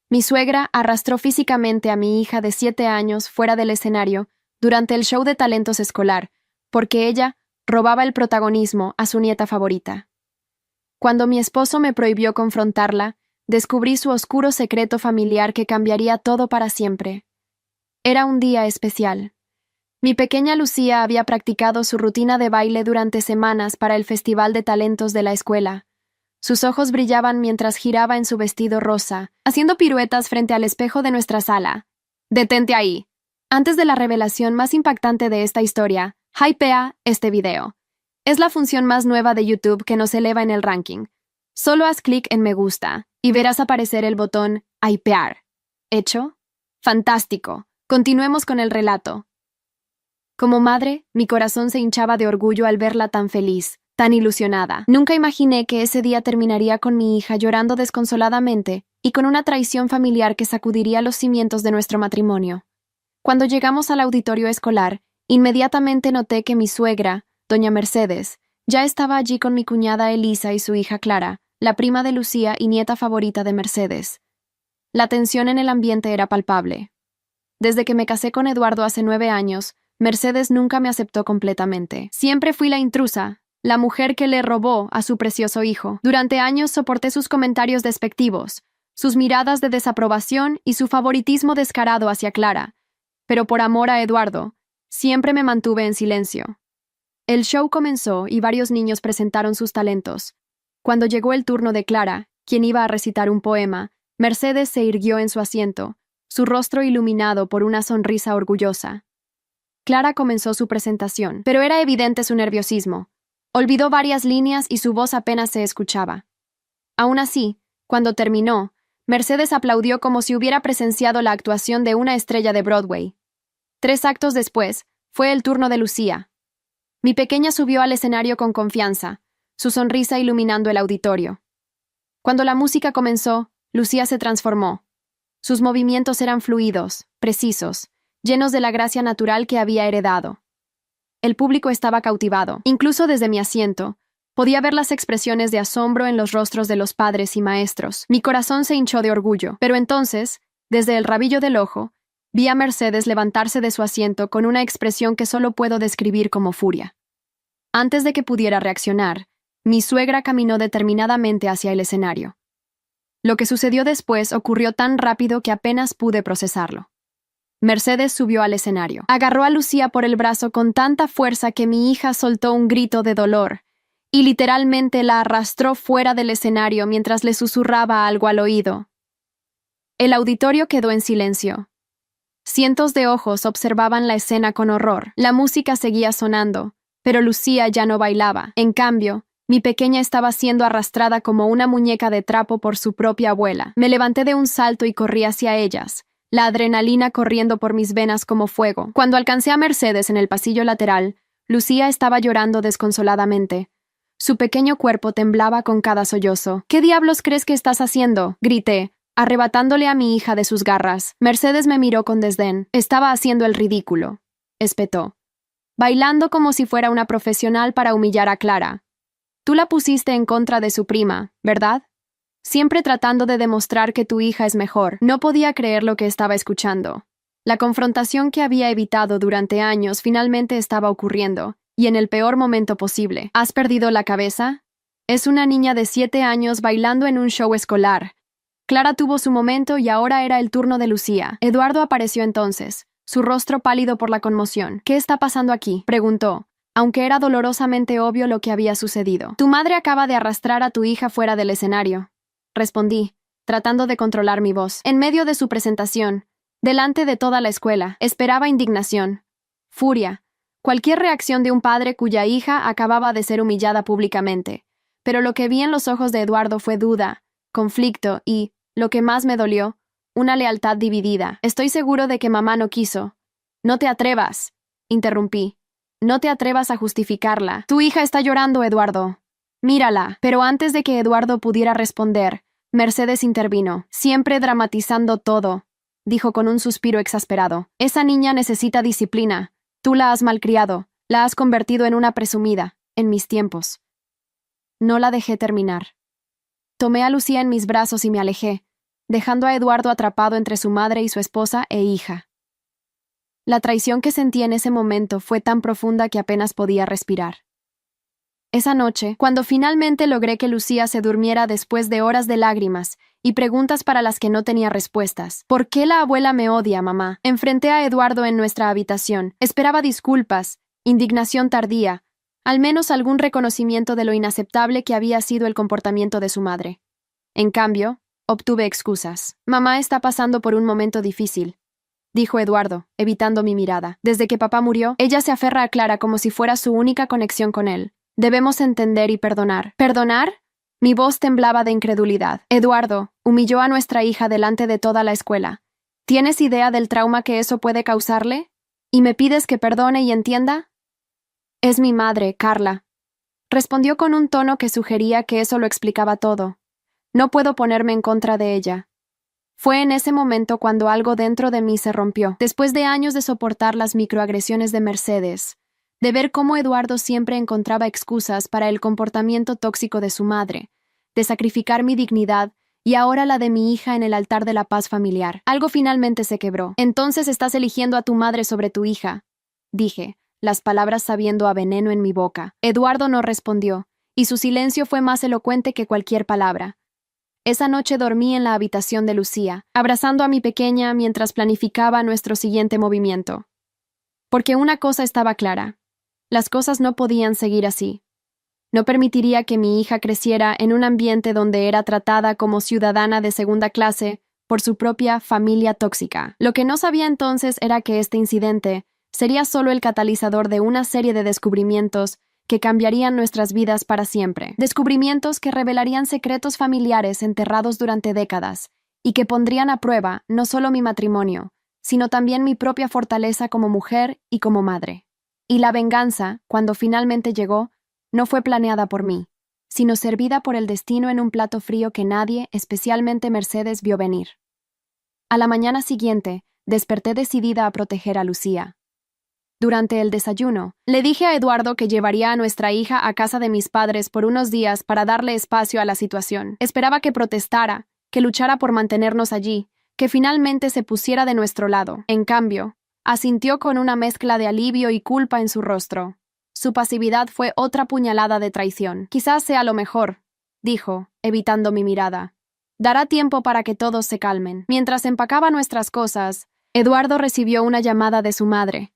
Mi suegra arrastró físicamente a mi hija de 7 años fuera del escenario durante el show de talentos escolar, porque ella robaba el protagonismo a su nieta favorita. Cuando mi esposo me prohibió confrontarla, descubrí su oscuro secreto familiar que cambiaría todo para siempre. Era un día especial. Mi pequeña Lucía había practicado su rutina de baile durante semanas para el Festival de Talentos de la escuela. Sus ojos brillaban mientras giraba en su vestido rosa, haciendo piruetas frente al espejo de nuestra sala. «Detente ahí». Antes de la revelación más impactante de esta historia, hypea este video. Es la función más nueva de YouTube que nos eleva en el ranking. Solo haz clic en me gusta y verás aparecer el botón hypear. ¿Hecho? ¡Fantástico! Continuemos con el relato. Como madre, mi corazón se hinchaba de orgullo al verla tan feliz, tan ilusionada. Nunca imaginé que ese día terminaría con mi hija llorando desconsoladamente y con una traición familiar que sacudiría los cimientos de nuestro matrimonio. Cuando llegamos al auditorio escolar, inmediatamente noté que mi suegra, doña Mercedes, ya estaba allí con mi cuñada Elisa y su hija Clara, la prima de Lucía y nieta favorita de Mercedes. La tensión en el ambiente era palpable. Desde que me casé con Eduardo hace 9 años, Mercedes nunca me aceptó completamente. Siempre fui la intrusa, la mujer que le robó a su precioso hijo. Durante años soporté sus comentarios despectivos, sus miradas de desaprobación y su favoritismo descarado hacia Clara. Pero por amor a Eduardo, siempre me mantuve en silencio. El show comenzó y varios niños presentaron sus talentos. Cuando llegó el turno de Clara, quien iba a recitar un poema, Mercedes se irguió en su asiento, su rostro iluminado por una sonrisa orgullosa. Clara comenzó su presentación, pero era evidente su nerviosismo. Olvidó varias líneas y su voz apenas se escuchaba. Aún así, cuando terminó, Mercedes aplaudió como si hubiera presenciado la actuación de una estrella de Broadway. 3 actos después, fue el turno de Lucía. Mi pequeña subió al escenario con confianza, su sonrisa iluminando el auditorio. Cuando la música comenzó, Lucía se transformó. Sus movimientos eran fluidos, precisos, llenos de la gracia natural que había heredado. El público estaba cautivado. Incluso desde mi asiento, podía ver las expresiones de asombro en los rostros de los padres y maestros. Mi corazón se hinchó de orgullo, pero entonces, desde el rabillo del ojo, vi a Mercedes levantarse de su asiento con una expresión que solo puedo describir como furia. Antes de que pudiera reaccionar, mi suegra caminó determinadamente hacia el escenario. Lo que sucedió después ocurrió tan rápido que apenas pude procesarlo. Mercedes subió al escenario. Agarró a Lucía por el brazo con tanta fuerza que mi hija soltó un grito de dolor, y literalmente la arrastró fuera del escenario mientras le susurraba algo al oído. El auditorio quedó en silencio. Cientos de ojos observaban la escena con horror. La música seguía sonando, pero Lucía ya no bailaba. En cambio, mi pequeña estaba siendo arrastrada como una muñeca de trapo por su propia abuela. Me levanté de un salto y corrí hacia ellas, la adrenalina corriendo por mis venas como fuego. Cuando alcancé a Mercedes en el pasillo lateral, Lucía estaba llorando desconsoladamente. Su pequeño cuerpo temblaba con cada sollozo. «¿Qué diablos crees que estás haciendo?», grité, arrebatándole a mi hija de sus garras. Mercedes me miró con desdén. «Estaba haciendo el ridículo», espetó. «Bailando como si fuera una profesional para humillar a Clara. Tú la pusiste en contra de su prima, ¿verdad? Siempre tratando de demostrar que tu hija es mejor». No podía creer lo que estaba escuchando. La confrontación que había evitado durante años finalmente estaba ocurriendo, y en el peor momento posible. ¿Has perdido la cabeza? Es una niña de 7 años bailando en un show escolar. Clara tuvo su momento y ahora era el turno de Lucía. Eduardo apareció entonces, su rostro pálido por la conmoción. «¿Qué está pasando aquí?», preguntó, aunque era dolorosamente obvio lo que había sucedido. «Tu madre acaba de arrastrar a tu hija fuera del escenario», respondí, tratando de controlar mi voz. En medio de su presentación, delante de toda la escuela, esperaba indignación, furia, cualquier reacción de un padre cuya hija acababa de ser humillada públicamente. Pero lo que vi en los ojos de Eduardo fue duda, conflicto y, lo que más me dolió, una lealtad dividida. «Estoy seguro de que mamá no quiso». «No te atrevas», interrumpí. «No te atrevas a justificarla. Tu hija está llorando, Eduardo. Mírala». Pero antes de que Eduardo pudiera responder, Mercedes intervino. «Siempre dramatizando todo», dijo con un suspiro exasperado. «Esa niña necesita disciplina. Tú la has malcriado, la has convertido en una presumida, en mis tiempos». No la dejé terminar. Tomé a Lucía en mis brazos y me alejé, dejando a Eduardo atrapado entre su madre y su esposa e hija. La traición que sentí en ese momento fue tan profunda que apenas podía respirar. Esa noche, cuando finalmente logré que Lucía se durmiera después de horas de lágrimas y preguntas para las que no tenía respuestas. ¿Por qué la abuela me odia, mamá? Enfrenté a Eduardo en nuestra habitación. Esperaba disculpas, indignación tardía, al menos algún reconocimiento de lo inaceptable que había sido el comportamiento de su madre. En cambio, obtuve excusas. Mamá está pasando por un momento difícil, dijo Eduardo, evitando mi mirada. Desde que papá murió, ella se aferra a Clara como si fuera su única conexión con él. Debemos entender y perdonar. ¿Perdonar? Mi voz temblaba de incredulidad. Eduardo humilló a nuestra hija delante de toda la escuela. ¿Tienes idea del trauma que eso puede causarle? ¿Y me pides que perdone y entienda? Es mi madre, Carla. Respondió con un tono que sugería que eso lo explicaba todo. No puedo ponerme en contra de ella. Fue en ese momento cuando algo dentro de mí se rompió. Después de años de soportar las microagresiones de Mercedes, de ver cómo Eduardo siempre encontraba excusas para el comportamiento tóxico de su madre, de sacrificar mi dignidad y ahora la de mi hija en el altar de la paz familiar. Algo finalmente se quebró. Entonces estás eligiendo a tu madre sobre tu hija, dije, las palabras sabiendo a veneno en mi boca. Eduardo no respondió, y su silencio fue más elocuente que cualquier palabra. Esa noche dormí en la habitación de Lucía, abrazando a mi pequeña mientras planificaba nuestro siguiente movimiento. Porque una cosa estaba clara. Las cosas no podían seguir así. No permitiría que mi hija creciera en un ambiente donde era tratada como ciudadana de segunda clase por su propia familia tóxica. Lo que no sabía entonces era que este incidente sería solo el catalizador de una serie de descubrimientos que cambiarían nuestras vidas para siempre. Descubrimientos que revelarían secretos familiares enterrados durante décadas y que pondrían a prueba no solo mi matrimonio, sino también mi propia fortaleza como mujer y como madre. Y la venganza, cuando finalmente llegó, no fue planeada por mí, sino servida por el destino en un plato frío que nadie, especialmente Mercedes, vio venir. A la mañana siguiente, desperté decidida a proteger a Lucía. Durante el desayuno, le dije a Eduardo que llevaría a nuestra hija a casa de mis padres por unos días para darle espacio a la situación. Esperaba que protestara, que luchara por mantenernos allí, que finalmente se pusiera de nuestro lado. En cambio, asintió con una mezcla de alivio y culpa en su rostro. Su pasividad fue otra puñalada de traición. Quizás sea lo mejor, dijo, evitando mi mirada. Dará tiempo para que todos se calmen. Mientras empacaba nuestras cosas, Eduardo recibió una llamada de su madre.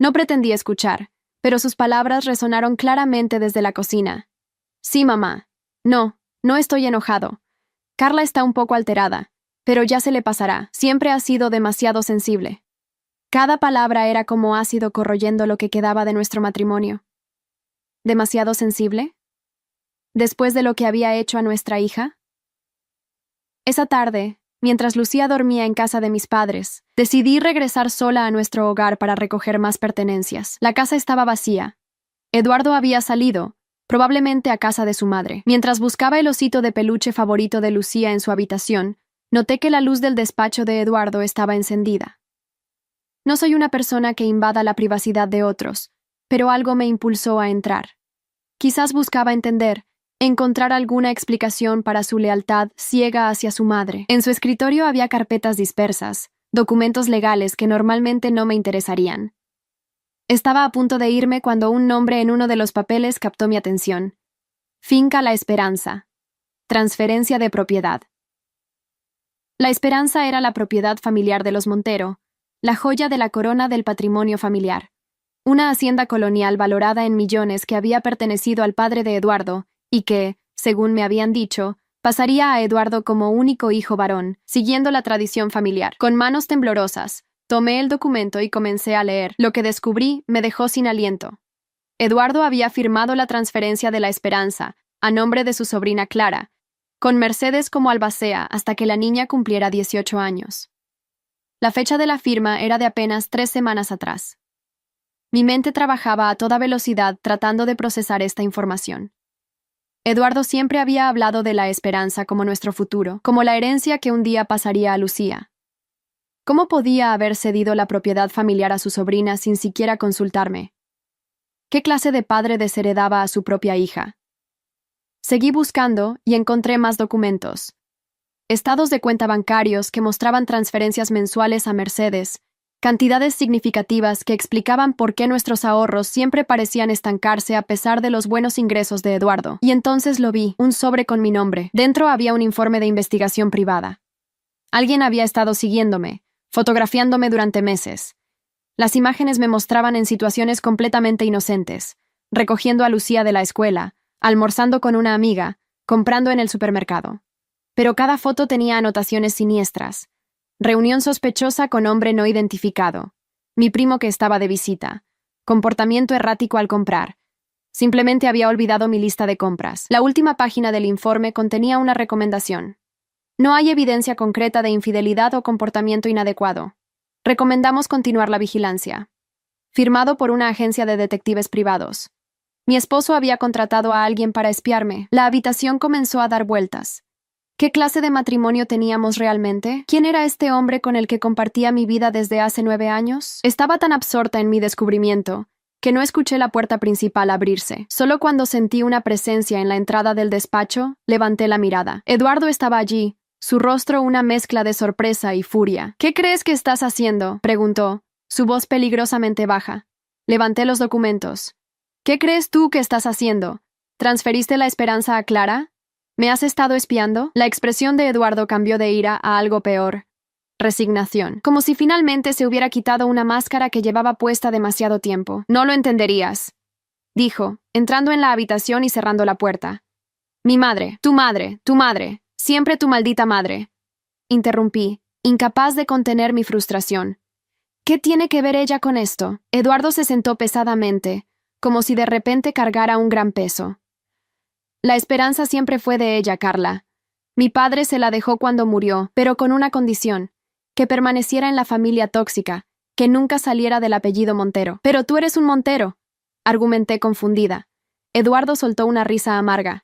No pretendí escuchar, pero sus palabras resonaron claramente desde la cocina. Sí, mamá. No estoy enojado. Carla está un poco alterada, pero ya se le pasará. Siempre ha sido demasiado sensible. Cada palabra era como ácido corroyendo lo que quedaba de nuestro matrimonio. ¿Demasiado sensible? ¿Después de lo que había hecho a nuestra hija? Esa tarde, mientras Lucía dormía en casa de mis padres, decidí regresar sola a nuestro hogar para recoger más pertenencias. La casa estaba vacía. Eduardo había salido, probablemente a casa de su madre. Mientras buscaba el osito de peluche favorito de Lucía en su habitación, noté que la luz del despacho de Eduardo estaba encendida. No soy una persona que invada la privacidad de otros, pero algo me impulsó a entrar. Quizás buscaba encontrar alguna explicación para su lealtad ciega hacia su madre. En su escritorio había carpetas dispersas, documentos legales que normalmente no me interesarían. Estaba a punto de irme cuando un nombre en uno de los papeles captó mi atención. Finca La Esperanza. Transferencia de propiedad. La Esperanza era la propiedad familiar de los Montero, la joya de la corona del patrimonio familiar. Una hacienda colonial valorada en millones que había pertenecido al padre de Eduardo y que, según me habían dicho, pasaría a Eduardo como único hijo varón, siguiendo la tradición familiar. Con manos temblorosas, tomé el documento y comencé a leer. Lo que descubrí me dejó sin aliento. Eduardo había firmado la transferencia de La Esperanza, a nombre de su sobrina Clara, con Mercedes como albacea hasta que la niña cumpliera 18 años. La fecha de la firma era de apenas 3 semanas atrás. Mi mente trabajaba a toda velocidad tratando de procesar esta información. Eduardo siempre había hablado de La Esperanza como nuestro futuro, como la herencia que un día pasaría a Lucía. ¿Cómo podía haber cedido la propiedad familiar a su sobrina sin siquiera consultarme? ¿Qué clase de padre desheredaba a su propia hija? Seguí buscando y encontré más documentos. estados de cuenta bancarios que mostraban transferencias mensuales a Mercedes, cantidades significativas que explicaban por qué nuestros ahorros siempre parecían estancarse a pesar de los buenos ingresos de Eduardo. Y entonces lo vi, un sobre con mi nombre. Dentro había un informe de investigación privada. Alguien había estado siguiéndome, fotografiándome durante meses. Las imágenes me mostraban en situaciones completamente inocentes, recogiendo a Lucía de la escuela, almorzando con una amiga, comprando en el supermercado. Pero cada foto tenía anotaciones siniestras. Reunión sospechosa con hombre no identificado. Mi primo que estaba de visita. Comportamiento errático al comprar. Simplemente había olvidado mi lista de compras. La última página del informe contenía una recomendación. No hay evidencia concreta de infidelidad o comportamiento inadecuado. Recomendamos continuar la vigilancia. Firmado por una agencia de detectives privados. Mi esposo había contratado a alguien para espiarme. La habitación comenzó a dar vueltas. ¿Qué clase de matrimonio teníamos realmente? ¿Quién era este hombre con el que compartía mi vida desde hace 9 años? Estaba tan absorta en mi descubrimiento que no escuché la puerta principal abrirse. Solo cuando sentí una presencia en la entrada del despacho, levanté la mirada. Eduardo estaba allí, su rostro una mezcla de sorpresa y furia. ¿Qué crees que estás haciendo?, preguntó, su voz peligrosamente baja. Levanté los documentos. ¿Qué crees tú que estás haciendo? ¿Transferiste la esperanza a Clara? ¿Me has estado espiando? La expresión de Eduardo cambió de ira a algo peor. Resignación. Como si finalmente se hubiera quitado una máscara que llevaba puesta demasiado tiempo. No lo entenderías, dijo, entrando en la habitación y cerrando la puerta. Mi madre, siempre tu maldita madre. Interrumpí, incapaz de contener mi frustración. ¿Qué tiene que ver ella con esto? Eduardo se sentó pesadamente, como si de repente cargara un gran peso. La esperanza siempre fue de ella, Carla. Mi padre se la dejó cuando murió, pero con una condición, que permaneciera en la familia tóxica, que nunca saliera del apellido Montero. Pero tú eres un Montero, argumenté confundida. Eduardo soltó una risa amarga.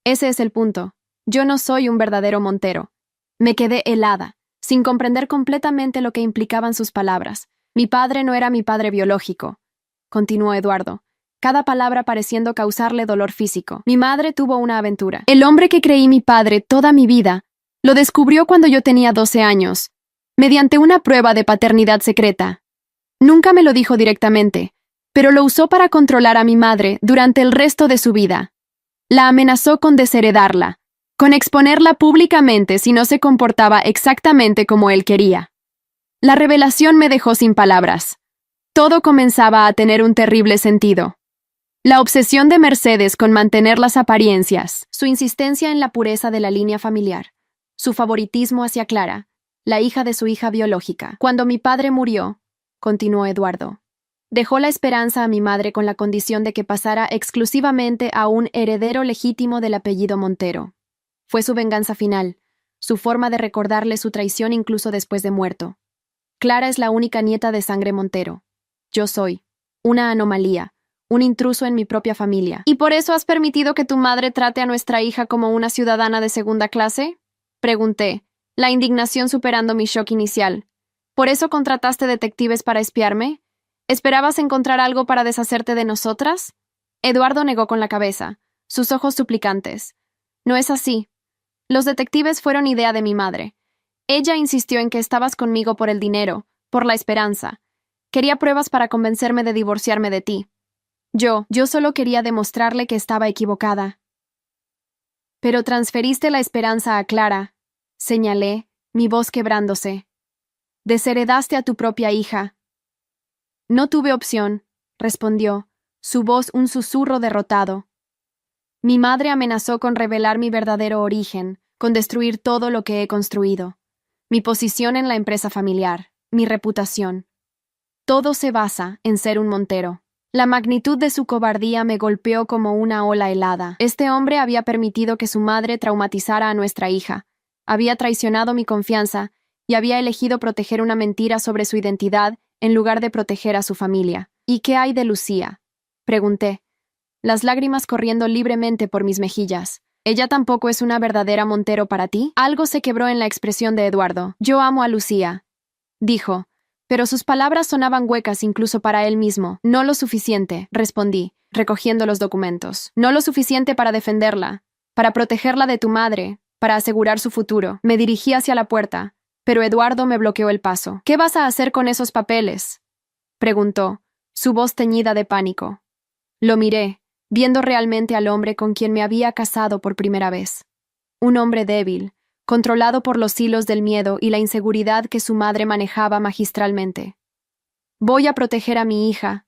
Ese es el punto. Yo no soy un verdadero Montero. Me quedé helada, sin comprender completamente lo que implicaban sus palabras. Mi padre no era mi padre biológico, continuó Eduardo, cada palabra pareciendo causarle dolor físico. Mi madre tuvo una aventura. El hombre que creí mi padre toda mi vida lo descubrió cuando yo tenía 12 años, mediante una prueba de paternidad secreta. Nunca me lo dijo directamente, pero lo usó para controlar a mi madre durante el resto de su vida. La amenazó con desheredarla, con exponerla públicamente si no se comportaba exactamente como él quería. La revelación me dejó sin palabras. Todo comenzaba a tener un terrible sentido. La obsesión de Mercedes con mantener las apariencias, su insistencia en la pureza de la línea familiar, su favoritismo hacia Clara, la hija de su hija biológica. Cuando mi padre murió, continuó Eduardo, dejó la esperanza a mi madre con la condición de que pasara exclusivamente a un heredero legítimo del apellido Montero. Fue su venganza final, su forma de recordarle su traición incluso después de muerto. Clara es la única nieta de sangre Montero. Yo soy una anomalía, un intruso en mi propia familia. ¿Y por eso has permitido que tu madre trate a nuestra hija como una ciudadana de segunda clase?, pregunté, la indignación superando mi shock inicial. ¿Por eso contrataste detectives para espiarme? ¿Esperabas encontrar algo para deshacerte de nosotras? Eduardo negó con la cabeza, sus ojos suplicantes. No es así. Los detectives fueron idea de mi madre. Ella insistió en que estabas conmigo por el dinero, por la esperanza. Quería pruebas para convencerme de divorciarme de ti. Yo solo quería demostrarle que estaba equivocada. Pero transferiste la esperanza a Clara, señalé, mi voz quebrándose. Desheredaste a tu propia hija. No tuve opción, respondió, su voz un susurro derrotado. Mi madre amenazó con revelar mi verdadero origen, con destruir todo lo que he construido. Mi posición en la empresa familiar, mi reputación. Todo se basa en ser un Montero. La magnitud de su cobardía me golpeó como una ola helada. Este hombre había permitido que su madre traumatizara a nuestra hija, había traicionado mi confianza y había elegido proteger una mentira sobre su identidad en lugar de proteger a su familia. ¿Y qué hay de Lucía?, pregunté, las lágrimas corriendo libremente por mis mejillas. ¿Ella tampoco es una verdadera Montero para ti? Algo se quebró en la expresión de Eduardo. Yo amo a Lucía, dijo, pero sus palabras sonaban huecas incluso para él mismo. No lo suficiente, respondí, recogiendo los documentos. No lo suficiente para defenderla, para protegerla de tu madre, para asegurar su futuro. Me dirigí hacia la puerta, pero Eduardo me bloqueó el paso. ¿Qué vas a hacer con esos papeles?, preguntó, su voz teñida de pánico. Lo miré, viendo realmente al hombre con quien me había casado por primera vez. Un hombre débil, controlado por los hilos del miedo y la inseguridad que su madre manejaba magistralmente. Voy a proteger a mi hija,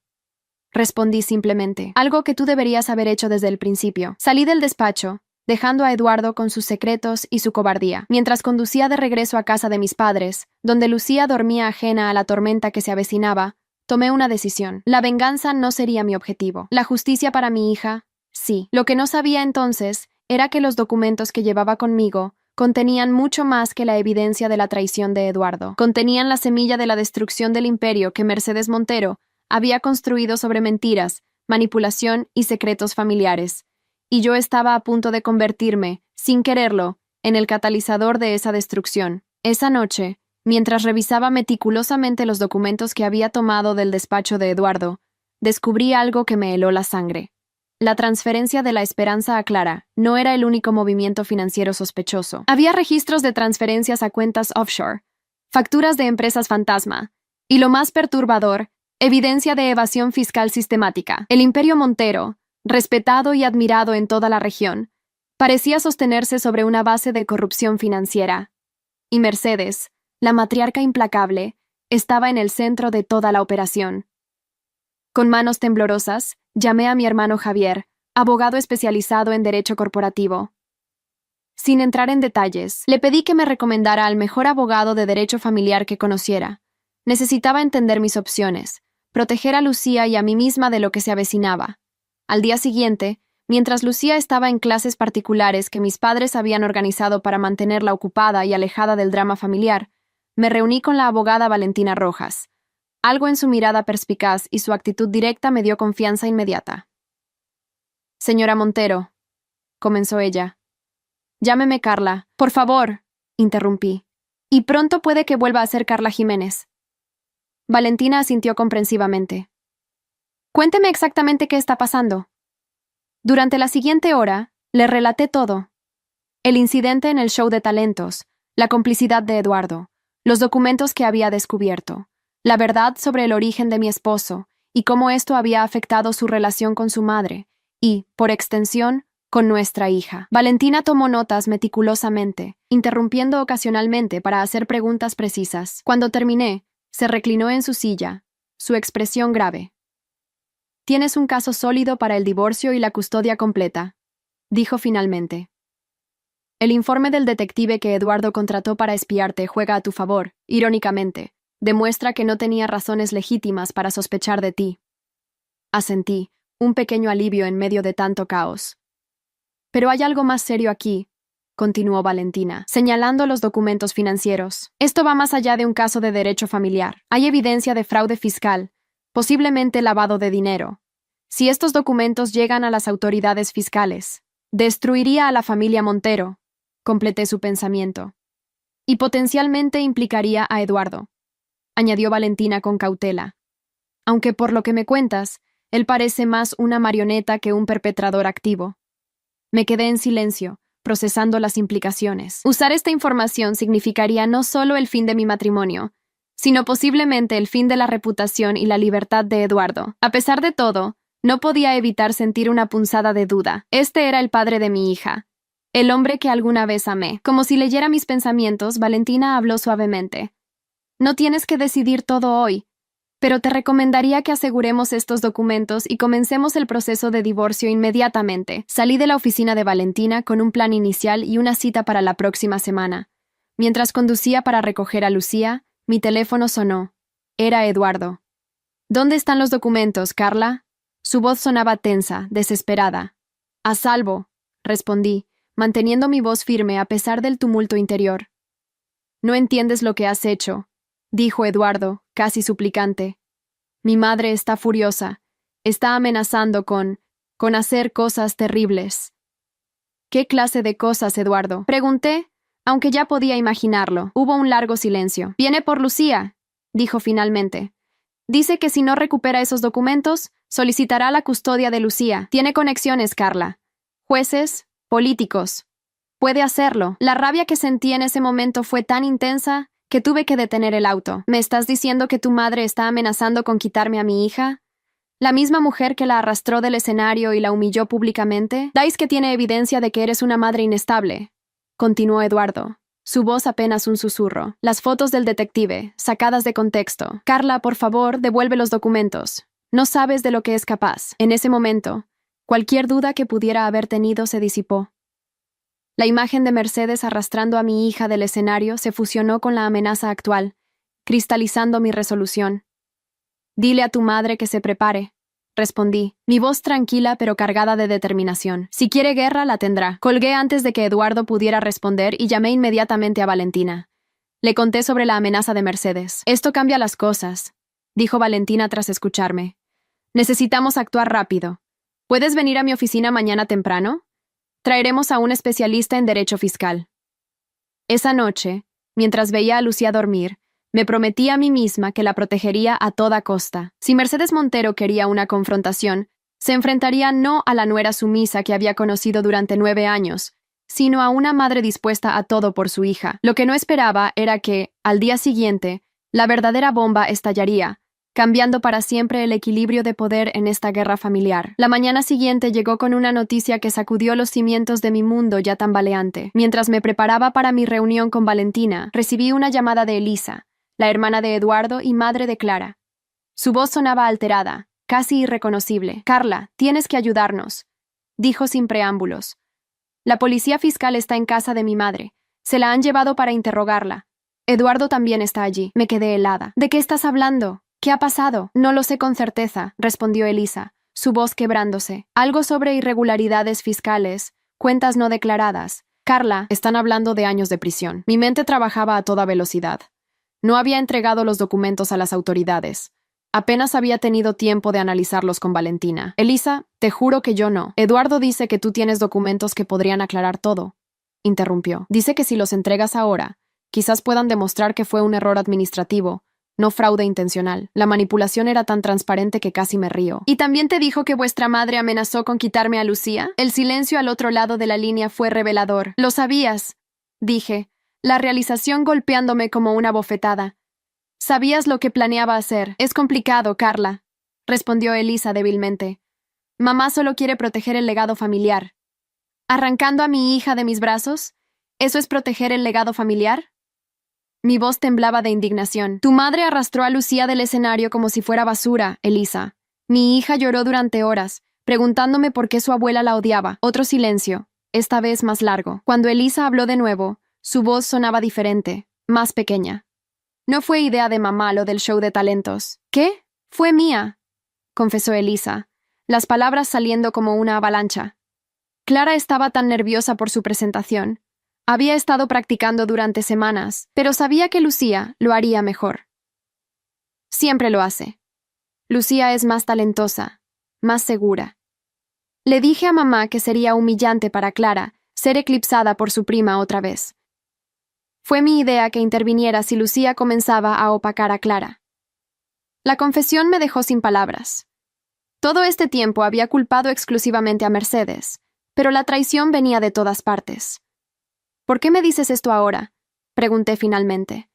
respondí simplemente, algo que tú deberías haber hecho desde el principio. Salí del despacho, dejando a Eduardo con sus secretos y su cobardía. Mientras conducía de regreso a casa de mis padres, donde Lucía dormía ajena a la tormenta que se avecinaba, tomé una decisión. La venganza no sería mi objetivo. La justicia para mi hija, sí. Lo que no sabía entonces era que los documentos que llevaba conmigo contenían mucho más que la evidencia de la traición de Eduardo. Contenían la semilla de la destrucción del imperio que Mercedes Montero había construido sobre mentiras, manipulación y secretos familiares. Y yo estaba a punto de convertirme, sin quererlo, en el catalizador de esa destrucción. Esa noche, mientras revisaba meticulosamente los documentos que había tomado del despacho de Eduardo, descubrí algo que me heló la sangre. La transferencia de la Esperanza a Clara no era el único movimiento financiero sospechoso. Había registros de transferencias a cuentas offshore, facturas de empresas fantasma, y lo más perturbador, evidencia de evasión fiscal sistemática. El Imperio Montero, respetado y admirado en toda la región, parecía sostenerse sobre una base de corrupción financiera. Y Mercedes, la matriarca implacable, estaba en el centro de toda la operación. Con manos temblorosas, llamé a mi hermano Javier, abogado especializado en derecho corporativo. Sin entrar en detalles, le pedí que me recomendara al mejor abogado de derecho familiar que conociera. Necesitaba entender mis opciones, proteger a Lucía y a mí misma de lo que se avecinaba. Al día siguiente, mientras Lucía estaba en clases particulares que mis padres habían organizado para mantenerla ocupada y alejada del drama familiar, me reuní con la abogada Valentina Rojas. Algo en su mirada perspicaz y su actitud directa me dio confianza inmediata. «Señora Montero», comenzó ella. «Llámeme Carla, por favor», interrumpí. «Y pronto puede que vuelva a ser Carla Jiménez». Valentina asintió comprensivamente. «Cuénteme exactamente qué está pasando». Durante la siguiente hora, le relaté todo. El incidente en el show de talentos, la complicidad de Eduardo, los documentos que había descubierto, la verdad sobre el origen de mi esposo y cómo esto había afectado su relación con su madre y, por extensión, con nuestra hija. Valentina tomó notas meticulosamente, interrumpiendo ocasionalmente para hacer preguntas precisas. Cuando terminé, se reclinó en su silla, su expresión grave. «Tienes un caso sólido para el divorcio y la custodia completa», dijo finalmente. «El informe del detective que Eduardo contrató para espiarte juega a tu favor, irónicamente. Demuestra que no tenía razones legítimas para sospechar de ti». Asentí, un pequeño alivio en medio de tanto caos. «Pero hay algo más serio aquí», continuó Valentina, señalando los documentos financieros. «Esto va más allá de un caso de derecho familiar. Hay evidencia de fraude fiscal, posiblemente lavado de dinero. Si estos documentos llegan a las autoridades fiscales, destruiría a la familia Montero», completé su pensamiento, «y potencialmente implicaría a Eduardo», añadió Valentina con cautela. «Aunque por lo que me cuentas, él parece más una marioneta que un perpetrador activo». Me quedé en silencio, procesando las implicaciones. Usar esta información significaría no solo el fin de mi matrimonio, sino posiblemente el fin de la reputación y la libertad de Eduardo. A pesar de todo, no podía evitar sentir una punzada de duda. Este era el padre de mi hija, el hombre que alguna vez amé. Como si leyera mis pensamientos, Valentina habló suavemente. «No tienes que decidir todo hoy, pero te recomendaría que aseguremos estos documentos y comencemos el proceso de divorcio inmediatamente». Salí de la oficina de Valentina con un plan inicial y una cita para la próxima semana. Mientras conducía para recoger a Lucía, mi teléfono sonó. Era Eduardo. «¿Dónde están los documentos, Carla?» Su voz sonaba tensa, desesperada. «A salvo», respondí, manteniendo mi voz firme a pesar del tumulto interior. «No entiendes lo que has hecho», dijo Eduardo, casi suplicante. «Mi madre está furiosa. Está amenazando con hacer cosas terribles». «¿Qué clase de cosas, Eduardo?», pregunté, aunque ya podía imaginarlo. Hubo un largo silencio. «Viene por Lucía», dijo finalmente. «Dice que si no recupera esos documentos, solicitará la custodia de Lucía. Tiene conexiones, Carla. Jueces, políticos. Puede hacerlo. La rabia que sentí en ese momento fue tan intensa que tuve que detener el auto. ¿Me estás diciendo que tu madre está amenazando con quitarme a mi hija? ¿La misma mujer que la arrastró del escenario y la humilló públicamente? Dais que tiene evidencia de que eres una madre inestable, continuó Eduardo. Su voz apenas un susurro. Las fotos del detective, sacadas de contexto. Carla, por favor, devuelve los documentos. No sabes de lo que es capaz. En ese momento, cualquier duda que pudiera haber tenido se disipó. La imagen de Mercedes arrastrando a mi hija del escenario se fusionó con la amenaza actual, cristalizando mi resolución. Dile a tu madre que se prepare, respondí, mi voz tranquila pero cargada de determinación. Si quiere guerra, la tendrá. Colgué antes de que Eduardo pudiera responder y llamé inmediatamente a Valentina. Le conté sobre la amenaza de Mercedes. Esto cambia las cosas, dijo Valentina tras escucharme. Necesitamos actuar rápido. ¿Puedes venir a mi oficina mañana temprano? Traeremos a un especialista en derecho fiscal. Esa noche, mientras veía a Lucía dormir, me prometí a mí misma que la protegería a toda costa. Si Mercedes Montero quería una confrontación, se enfrentaría no a la nuera sumisa que había conocido durante 9 años, sino a una madre dispuesta a todo por su hija. Lo que no esperaba era que, al día siguiente, la verdadera bomba estallaría, cambiando para siempre el equilibrio de poder en esta guerra familiar. La mañana siguiente llegó con una noticia que sacudió los cimientos de mi mundo ya tambaleante. Mientras me preparaba para mi reunión con Valentina, recibí una llamada de Elisa, la hermana de Eduardo y madre de Clara. Su voz sonaba alterada, casi irreconocible. Carla, tienes que ayudarnos, dijo sin preámbulos. La policía fiscal está en casa de mi madre. Se la han llevado para interrogarla. Eduardo también está allí. Me quedé helada. ¿De qué estás hablando? ¿Qué ha pasado? No lo sé con certeza, respondió Elisa, su voz quebrándose. Algo sobre irregularidades fiscales, cuentas no declaradas. Carla, están hablando de años de prisión. Mi mente trabajaba a toda velocidad. No había entregado los documentos a las autoridades. Apenas había tenido tiempo de analizarlos con Valentina. Elisa, te juro que yo no. Eduardo dice que tú tienes documentos que podrían aclarar todo, interrumpió. Dice que si los entregas ahora, quizás puedan demostrar que fue un error administrativo, no fraude intencional. La manipulación era tan transparente que casi me río. ¿Y también te dijo que vuestra madre amenazó con quitarme a Lucía? El silencio al otro lado de la línea fue revelador. Lo sabías, dije, la realización golpeándome como una bofetada. Sabías lo que planeaba hacer. Es complicado, Carla, respondió Elisa débilmente. Mamá solo quiere proteger el legado familiar. ¿Arrancando a mi hija de mis brazos? ¿Eso es proteger el legado familiar? Mi voz temblaba de indignación. Tu madre arrastró a Lucía del escenario como si fuera basura, Elisa. Mi hija lloró durante horas, preguntándome por qué su abuela la odiaba. Otro silencio, esta vez más largo. Cuando Elisa habló de nuevo, su voz sonaba diferente, más pequeña. No fue idea de mamá lo del show de talentos. ¿Qué? Fue mía, confesó Elisa, las palabras saliendo como una avalancha. Clara estaba tan nerviosa por su presentación. Había estado practicando durante semanas, pero sabía que Lucía lo haría mejor. Siempre lo hace. Lucía es más talentosa, más segura. Le dije a mamá que sería humillante para Clara ser eclipsada por su prima otra vez. Fue mi idea que interviniera si Lucía comenzaba a opacar a Clara. La confesión me dejó sin palabras. Todo este tiempo había culpado exclusivamente a Mercedes, pero la traición venía de todas partes. ¿Por qué me dices esto ahora?, pregunté finalmente.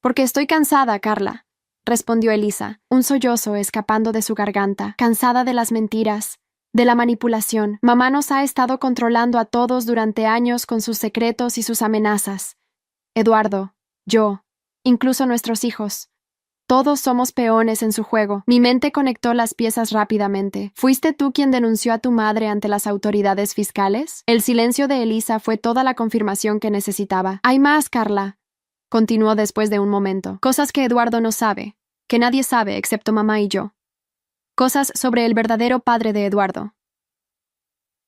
Porque estoy cansada, Carla, respondió Elisa, un sollozo escapando de su garganta, cansada de las mentiras, de la manipulación. Mamá nos ha estado controlando a todos durante años con sus secretos y sus amenazas. Eduardo, yo, incluso nuestros hijos. Todos somos peones en su juego. Mi mente conectó las piezas rápidamente. ¿Fuiste tú quien denunció a tu madre ante las autoridades fiscales? El silencio de Elisa fue toda la confirmación que necesitaba. Hay más, Carla, continuó después de un momento. Cosas que Eduardo no sabe, que nadie sabe excepto mamá y yo. Cosas sobre el verdadero padre de Eduardo.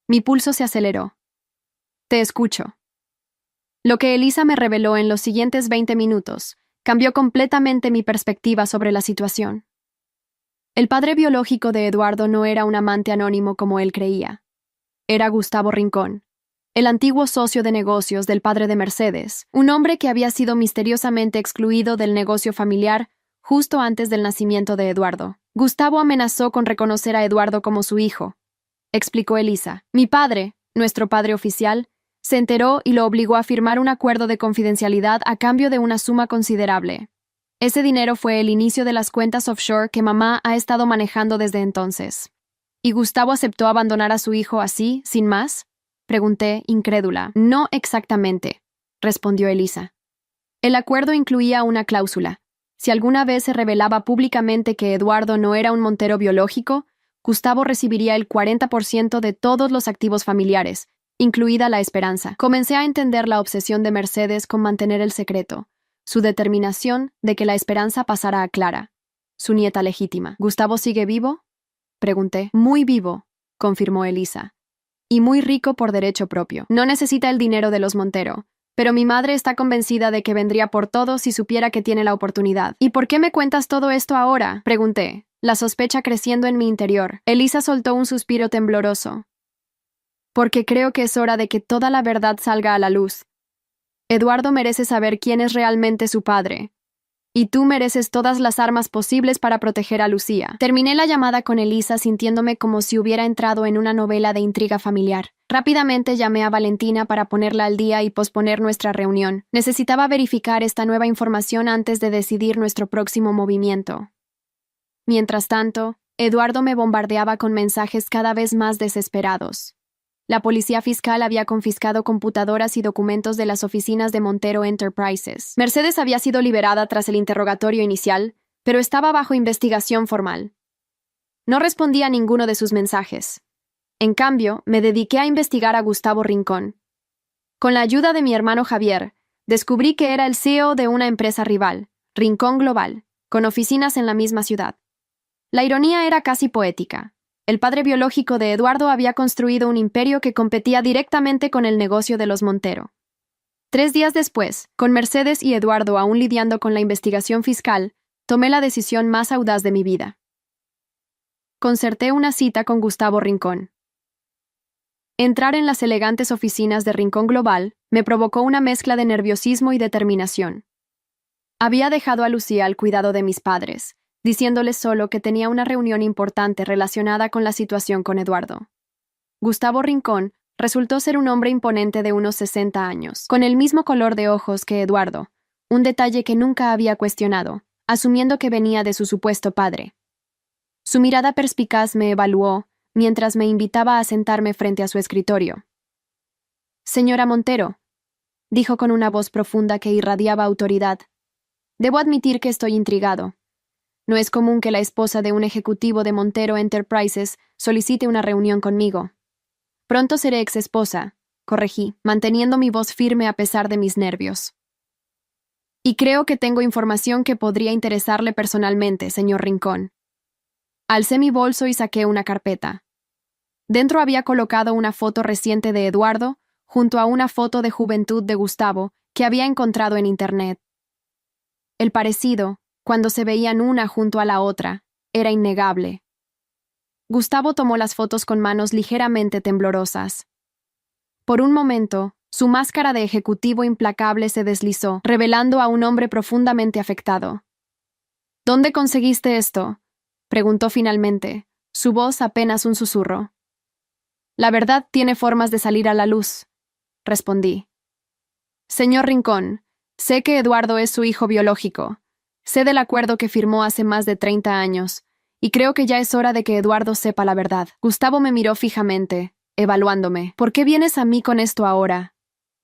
Mi pulso se aceleró. Te escucho. Lo que Elisa me reveló en los siguientes 20 minutos cambió completamente mi perspectiva sobre la situación. El padre biológico de Eduardo no era un amante anónimo como él creía. Era Gustavo Rincón, el antiguo socio de negocios del padre de Mercedes, un hombre que había sido misteriosamente excluido del negocio familiar justo antes del nacimiento de Eduardo. Gustavo amenazó con reconocer a Eduardo como su hijo, explicó Elisa. Mi padre, nuestro padre oficial, Se enteró y lo obligó a firmar un acuerdo de confidencialidad a cambio de una suma considerable. Ese dinero fue el inicio de las cuentas offshore que mamá ha estado manejando desde entonces. ¿Y Gustavo aceptó abandonar a su hijo así, sin más? Pregunté, incrédula. No exactamente, respondió Elisa. El acuerdo incluía una cláusula. Si alguna vez se revelaba públicamente que Eduardo no era un Montero biológico, Gustavo recibiría el 40% de todos los activos familiares, incluida la esperanza. Comencé a entender la obsesión de Mercedes con mantener el secreto, su determinación de que la esperanza pasara a Clara, su nieta legítima. ¿Gustavo sigue vivo? Pregunté. Muy vivo, confirmó Elisa. Y muy rico por derecho propio. No necesita el dinero de los Montero, pero mi madre está convencida de que vendría por todo si supiera que tiene la oportunidad. ¿Y por qué me cuentas todo esto ahora? Pregunté, la sospecha creciendo en mi interior. Elisa soltó un suspiro tembloroso. Porque creo que es hora de que toda la verdad salga a la luz. Eduardo merece saber quién es realmente su padre. Y tú mereces todas las armas posibles para proteger a Lucía. Terminé la llamada con Elisa sintiéndome como si hubiera entrado en una novela de intriga familiar. Rápidamente llamé a Valentina para ponerla al día y posponer nuestra reunión. Necesitaba verificar esta nueva información antes de decidir nuestro próximo movimiento. Mientras tanto, Eduardo me bombardeaba con mensajes cada vez más desesperados. La policía fiscal había confiscado computadoras y documentos de las oficinas de Montero Enterprises. Mercedes había sido liberada tras el interrogatorio inicial, pero estaba bajo investigación formal. No respondí a ninguno de sus mensajes. En cambio, me dediqué a investigar a Gustavo Rincón. Con la ayuda de mi hermano Javier, descubrí que era el CEO de una empresa rival, Rincón Global, con oficinas en la misma ciudad. La ironía era casi poética. El padre biológico de Eduardo había construido un imperio que competía directamente con el negocio de los Montero. 3 días después, con Mercedes y Eduardo aún lidiando con la investigación fiscal, tomé la decisión más audaz de mi vida. Concerté una cita con Gustavo Rincón. Entrar en las elegantes oficinas de Rincón Global me provocó una mezcla de nerviosismo y determinación. Había dejado a Lucía al cuidado de mis padres, diciéndoles solo que tenía una reunión importante relacionada con la situación con Eduardo. Gustavo Rincón resultó ser un hombre imponente de unos 60 años, con el mismo color de ojos que Eduardo, un detalle que nunca había cuestionado, asumiendo que venía de su supuesto padre. Su mirada perspicaz me evaluó mientras me invitaba a sentarme frente a su escritorio. «Señora Montero», dijo con una voz profunda que irradiaba autoridad, «debo admitir que estoy intrigado. No es común que la esposa de un ejecutivo de Montero Enterprises solicite una reunión conmigo. Pronto seré exesposa», corregí, manteniendo mi voz firme a pesar de mis nervios. «Y creo que tengo información que podría interesarle personalmente, señor Rincón». Alcé mi bolso y saqué una carpeta. Dentro había colocado una foto reciente de Eduardo junto a una foto de juventud de Gustavo que había encontrado en Internet. El parecido, cuando se veían una junto a la otra, era innegable. Gustavo tomó las fotos con manos ligeramente temblorosas. Por un momento, su máscara de ejecutivo implacable se deslizó, revelando a un hombre profundamente afectado. «¿Dónde conseguiste esto?», preguntó finalmente, su voz apenas un susurro. «La verdad tiene formas de salir a la luz», respondí. «Señor Rincón, sé que Eduardo es su hijo biológico. Sé del acuerdo que firmó hace más de 30 años, y creo que ya es hora de que Eduardo sepa la verdad». Gustavo me miró fijamente, evaluándome. «¿Por qué vienes a mí con esto ahora?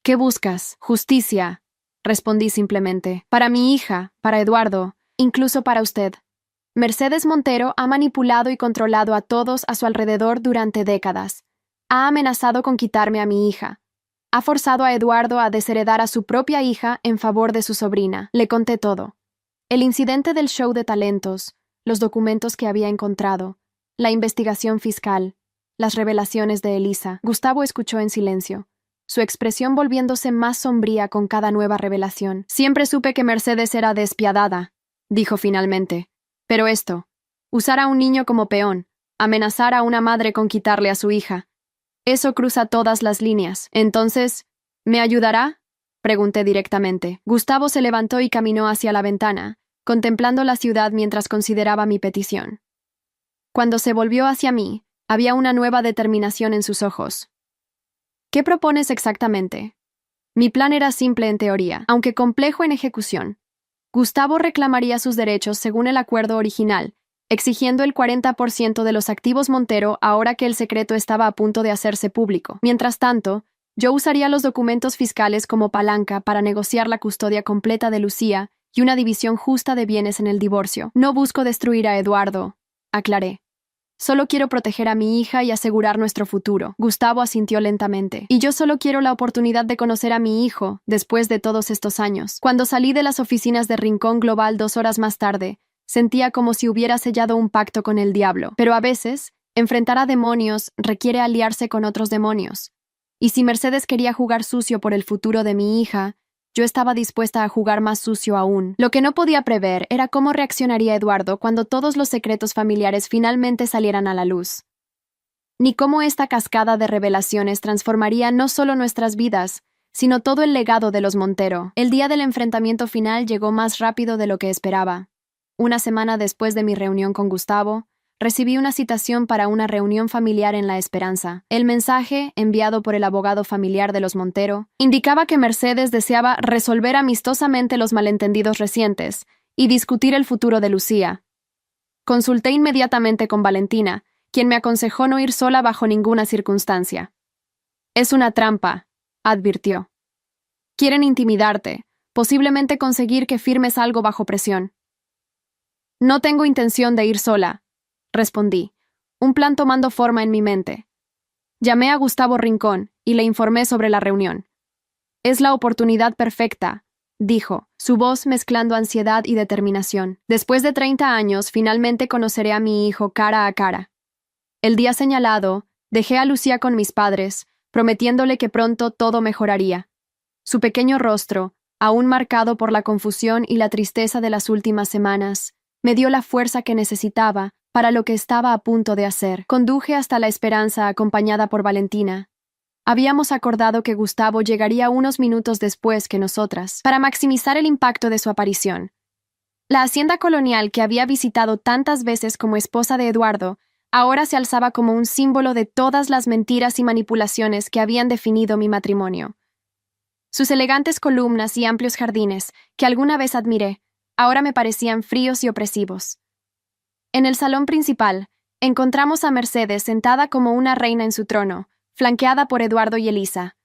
¿Qué buscas? Justicia», respondí simplemente. «Para mi hija, para Eduardo, incluso para usted. Mercedes Montero ha manipulado y controlado a todos a su alrededor durante décadas. Ha amenazado con quitarme a mi hija. Ha forzado a Eduardo a desheredar a su propia hija en favor de su sobrina». Le conté todo. El incidente del show de talentos, los documentos que había encontrado, la investigación fiscal, las revelaciones de Elisa. Gustavo escuchó en silencio, su expresión volviéndose más sombría con cada nueva revelación. «Siempre supe que Mercedes era despiadada», dijo finalmente. «Pero esto, usar a un niño como peón, amenazar a una madre con quitarle a su hija, eso cruza todas las líneas. Entonces, ¿me ayudará?», pregunté directamente. Gustavo se levantó y caminó hacia la ventana, contemplando la ciudad mientras consideraba mi petición. Cuando se volvió hacia mí, había una nueva determinación en sus ojos. ¿Qué propones exactamente? Mi plan era simple en teoría, aunque complejo en ejecución. Gustavo reclamaría sus derechos según el acuerdo original, exigiendo el 40% de los activos Montero ahora que el secreto estaba a punto de hacerse público. Mientras tanto, yo usaría los documentos fiscales como palanca para negociar la custodia completa de Lucía y una división justa de bienes en el divorcio. No busco destruir a Eduardo, aclaré. Solo quiero proteger a mi hija y asegurar nuestro futuro. Gustavo asintió lentamente. Y yo solo quiero la oportunidad de conocer a mi hijo, después de todos estos años. Cuando salí de las oficinas de Rincón Global 2 horas más tarde, sentía como si hubiera sellado un pacto con el diablo. Pero a veces, enfrentar a demonios requiere aliarse con otros demonios. Y si Mercedes quería jugar sucio por el futuro de mi hija, yo estaba dispuesta a jugar más sucio aún. Lo que no podía prever era cómo reaccionaría Eduardo cuando todos los secretos familiares finalmente salieran a la luz. Ni cómo esta cascada de revelaciones transformaría no solo nuestras vidas, sino todo el legado de los Montero. El día del enfrentamiento final llegó más rápido de lo que esperaba. Una semana después de mi reunión con Gustavo, recibí una citación para una reunión familiar en La Esperanza. El mensaje, enviado por el abogado familiar de los Montero, indicaba que Mercedes deseaba resolver amistosamente los malentendidos recientes y discutir el futuro de Lucía. Consulté inmediatamente con Valentina, quien me aconsejó no ir sola bajo ninguna circunstancia. Es una trampa, advirtió. Quieren intimidarte, posiblemente conseguir que firmes algo bajo presión. No tengo intención de ir sola, respondí, un plan tomando forma en mi mente. Llamé a Gustavo Rincón y le informé sobre la reunión. Es la oportunidad perfecta, dijo, su voz mezclando ansiedad y determinación. Después de 30 años, finalmente conoceré a mi hijo cara a cara. El día señalado, dejé a Lucía con mis padres, prometiéndole que pronto todo mejoraría. Su pequeño rostro, aún marcado por la confusión y la tristeza de las últimas semanas, me dio la fuerza que necesitaba para lo que estaba a punto de hacer. Conduje hasta La Esperanza acompañada por Valentina. Habíamos acordado que Gustavo llegaría unos minutos después que nosotras, para maximizar el impacto de su aparición. La hacienda colonial que había visitado tantas veces como esposa de Eduardo, ahora se alzaba como un símbolo de todas las mentiras y manipulaciones que habían definido mi matrimonio. Sus elegantes columnas y amplios jardines, que alguna vez admiré, ahora me parecían fríos y opresivos. En el salón principal, encontramos a Mercedes sentada como una reina en su trono, flanqueada por Eduardo y Elisa.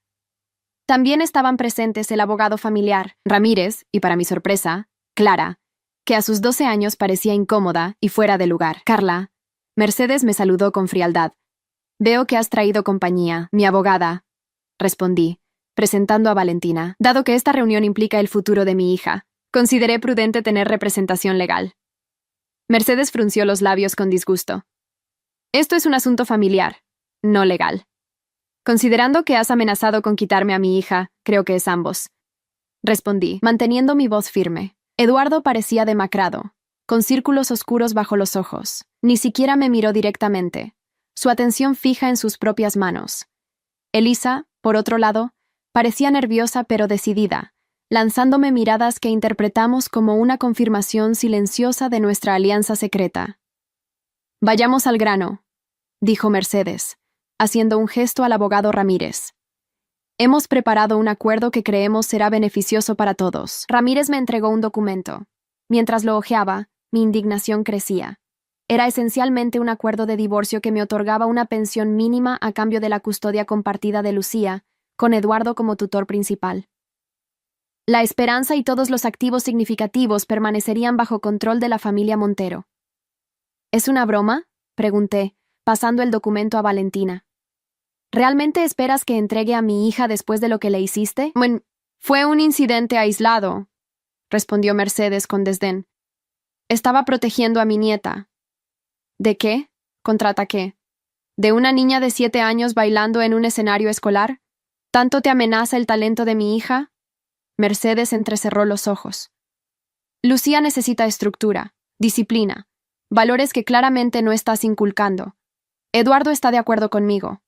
También estaban presentes el abogado familiar, Ramírez, y para mi sorpresa, Clara, que a sus 12 años parecía incómoda y fuera de lugar. Carla, Mercedes me saludó con frialdad. Veo que has traído compañía, mi abogada, respondí, presentando a Valentina. Dado que esta reunión implica el futuro de mi hija, consideré prudente tener representación legal. Mercedes frunció los labios con disgusto. Esto es un asunto familiar, no legal. Considerando que has amenazado con quitarme a mi hija, creo que es ambos. Respondí, manteniendo mi voz firme. Eduardo parecía demacrado, con círculos oscuros bajo los ojos. Ni siquiera me miró directamente, su atención fija en sus propias manos. Elisa, por otro lado, parecía nerviosa pero decidida, lanzándome miradas que interpretamos como una confirmación silenciosa de nuestra alianza secreta. Vayamos al grano, dijo Mercedes, haciendo un gesto al abogado Ramírez. Hemos preparado un acuerdo que creemos será beneficioso para todos. Ramírez me entregó un documento. Mientras lo hojeaba, mi indignación crecía. Era esencialmente un acuerdo de divorcio que me otorgaba una pensión mínima a cambio de la custodia compartida de Lucía, con Eduardo como tutor principal. La Esperanza y todos los activos significativos permanecerían bajo control de la familia Montero. ¿Es una broma?, pregunté, pasando el documento a Valentina. ¿Realmente esperas que entregue a mi hija después de lo que le hiciste? Bueno, fue un incidente aislado, respondió Mercedes con desdén. Estaba protegiendo a mi nieta. ¿De qué?, contraataqué. ¿De una niña de 7 años bailando en un escenario escolar? ¿Tanto te amenaza el talento de mi hija? Mercedes entrecerró los ojos. Lucía necesita estructura, disciplina, valores que claramente no estás inculcando. Eduardo está de acuerdo conmigo.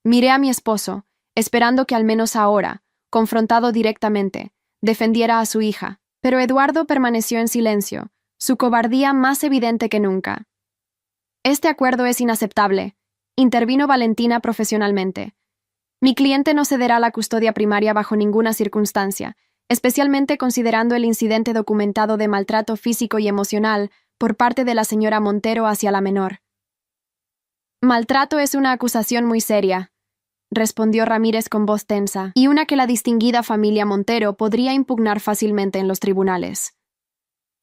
Miré a mi esposo, esperando que al menos ahora, confrontado directamente, defendiera a su hija, pero Eduardo permaneció en silencio, su cobardía más evidente que nunca. Este acuerdo es inaceptable, intervino Valentina profesionalmente. Mi cliente no cederá la custodia primaria bajo ninguna circunstancia, especialmente considerando el incidente documentado de maltrato físico y emocional por parte de la señora Montero hacia la menor. Maltrato es una acusación muy seria, respondió Ramírez con voz tensa, y una que la distinguida familia Montero podría impugnar fácilmente en los tribunales.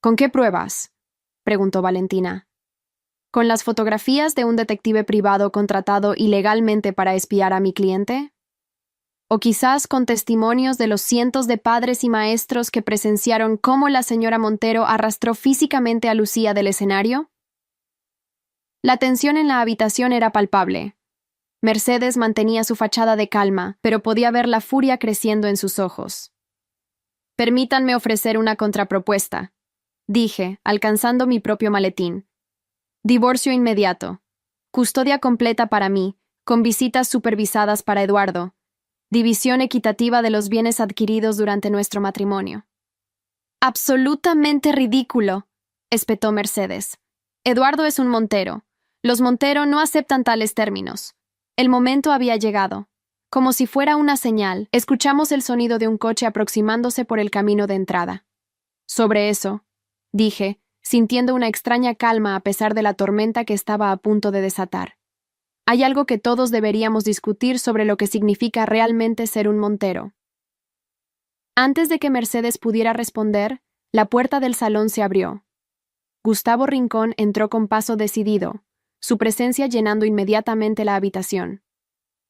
¿Con qué pruebas?, preguntó Valentina. ¿Con las fotografías de un detective privado contratado ilegalmente para espiar a mi cliente? ¿O quizás con testimonios de los cientos de padres y maestros que presenciaron cómo la señora Montero arrastró físicamente a Lucía del escenario? La tensión en la habitación era palpable. Mercedes mantenía su fachada de calma, pero podía ver la furia creciendo en sus ojos. Permítanme ofrecer una contrapropuesta, dije, alcanzando mi propio maletín. Divorcio inmediato. Custodia completa para mí, con visitas supervisadas para Eduardo. División equitativa de los bienes adquiridos durante nuestro matrimonio. Absolutamente ridículo, espetó Mercedes. Eduardo es un Montero. Los Montero no aceptan tales términos. El momento había llegado. Como si fuera una señal, escuchamos el sonido de un coche aproximándose por el camino de entrada. Sobre eso, dije, sintiendo una extraña calma a pesar de la tormenta que estaba a punto de desatar. Hay algo que todos deberíamos discutir sobre lo que significa realmente ser un Montero. Antes de que Mercedes pudiera responder, la puerta del salón se abrió. Gustavo Rincón entró con paso decidido, su presencia llenando inmediatamente la habitación.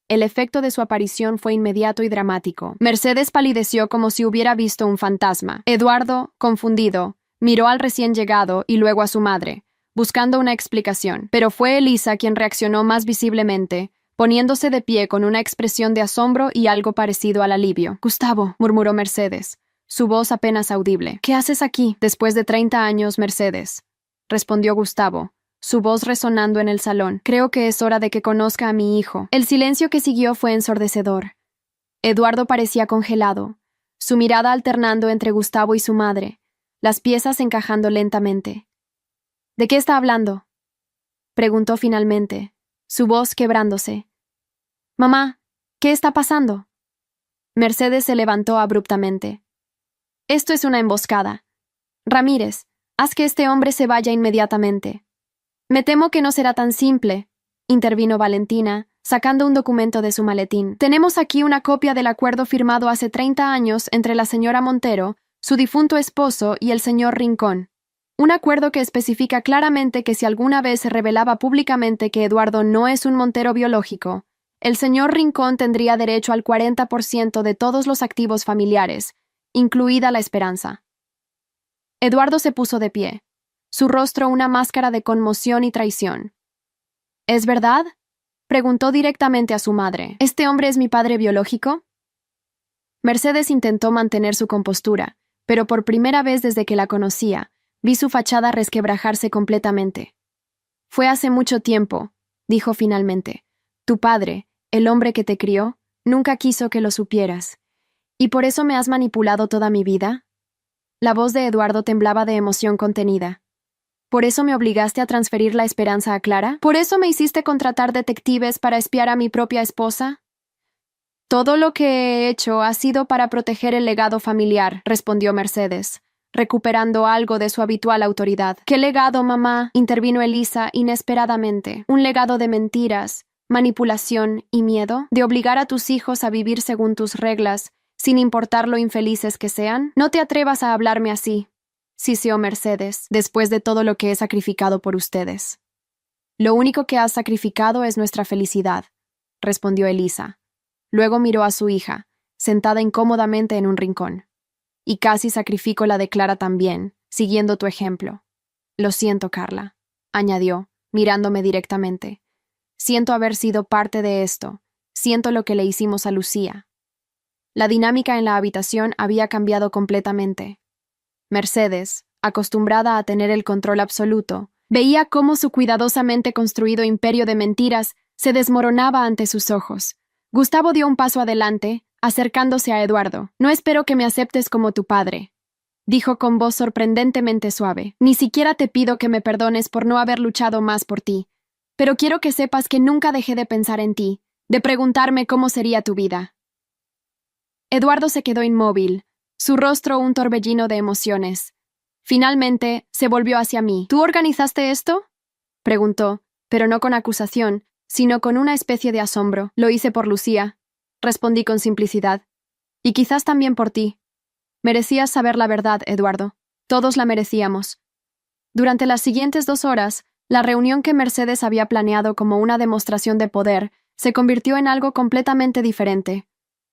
El efecto de su aparición fue inmediato y dramático. Mercedes palideció como si hubiera visto un fantasma. Eduardo, confundido, miró al recién llegado y luego a su madre, buscando una explicación, pero fue Elisa quien reaccionó más visiblemente, poniéndose de pie con una expresión de asombro y algo parecido al alivio. «Gustavo», murmuró Mercedes, su voz apenas audible. «¿Qué haces aquí?» «Después de 30 años, Mercedes», respondió Gustavo, su voz resonando en el salón. «Creo que es hora de que conozca a mi hijo». El silencio que siguió fue ensordecedor. Eduardo parecía congelado, su mirada alternando entre Gustavo y su madre, las piezas encajando lentamente. «¿De qué está hablando?», preguntó finalmente, su voz quebrándose. «Mamá, ¿qué está pasando?». Mercedes se levantó abruptamente. «Esto es una emboscada. Ramírez, haz que este hombre se vaya inmediatamente». «Me temo que no será tan simple», intervino Valentina, sacando un documento de su maletín. «Tenemos aquí una copia del acuerdo firmado hace 30 años entre la señora Montero, su difunto esposo y el señor Rincón. Un acuerdo que especifica claramente que si alguna vez se revelaba públicamente que Eduardo no es un Montero biológico, el señor Rincón tendría derecho al 40% de todos los activos familiares, incluida la esperanza». Eduardo se puso de pie, su rostro una máscara de conmoción y traición. «¿Es verdad?», preguntó directamente a su madre. «¿Este hombre es mi padre biológico?». Mercedes intentó mantener su compostura, pero por primera vez desde que la conocía, vi su fachada resquebrajarse completamente. «Fue hace mucho tiempo», dijo finalmente. «Tu padre, el hombre que te crió, nunca quiso que lo supieras. ¿Y por eso me has manipulado toda mi vida?». La voz de Eduardo temblaba de emoción contenida. «¿Por eso me obligaste a transferir la esperanza a Clara? ¿Por eso me hiciste contratar detectives para espiar a mi propia esposa?». «Todo lo que he hecho ha sido para proteger el legado familiar», respondió Mercedes, recuperando algo de su habitual autoridad. «¿Qué legado, mamá?», intervino Elisa inesperadamente. «¿Un legado de mentiras, manipulación y miedo? ¿De obligar a tus hijos a vivir según tus reglas, sin importar lo infelices que sean? No te atrevas a hablarme así», siseó Mercedes, «después de todo lo que he sacrificado por ustedes». «Lo único que has sacrificado es nuestra felicidad», respondió Elisa. Luego miró a su hija, sentada incómodamente en un rincón. «Y casi sacrifico la de Clara también, siguiendo tu ejemplo». «Lo siento, Carla», añadió, mirándome directamente. «Siento haber sido parte de esto. Siento lo que le hicimos a Lucía». La dinámica en la habitación había cambiado completamente. Mercedes, acostumbrada a tener el control absoluto, veía cómo su cuidadosamente construido imperio de mentiras se desmoronaba ante sus ojos. Gustavo dio un paso adelante, acercándose a Eduardo. «No espero que me aceptes como tu padre», dijo con voz sorprendentemente suave. «Ni siquiera te pido que me perdones por no haber luchado más por ti. Pero quiero que sepas que nunca dejé de pensar en ti, de preguntarme cómo sería tu vida. Eduardo se quedó inmóvil, su rostro un torbellino de emociones. Finalmente, se volvió hacia mí. ¿Tú organizaste esto?, preguntó, pero no con acusación, sino con una especie de asombro. Lo hice por Lucía, respondí con simplicidad. Y quizás también por ti. Merecías saber la verdad, Eduardo. Todos la merecíamos. Durante las siguientes 2 horas, la reunión que Mercedes había planeado como una demostración de poder se convirtió en algo completamente diferente.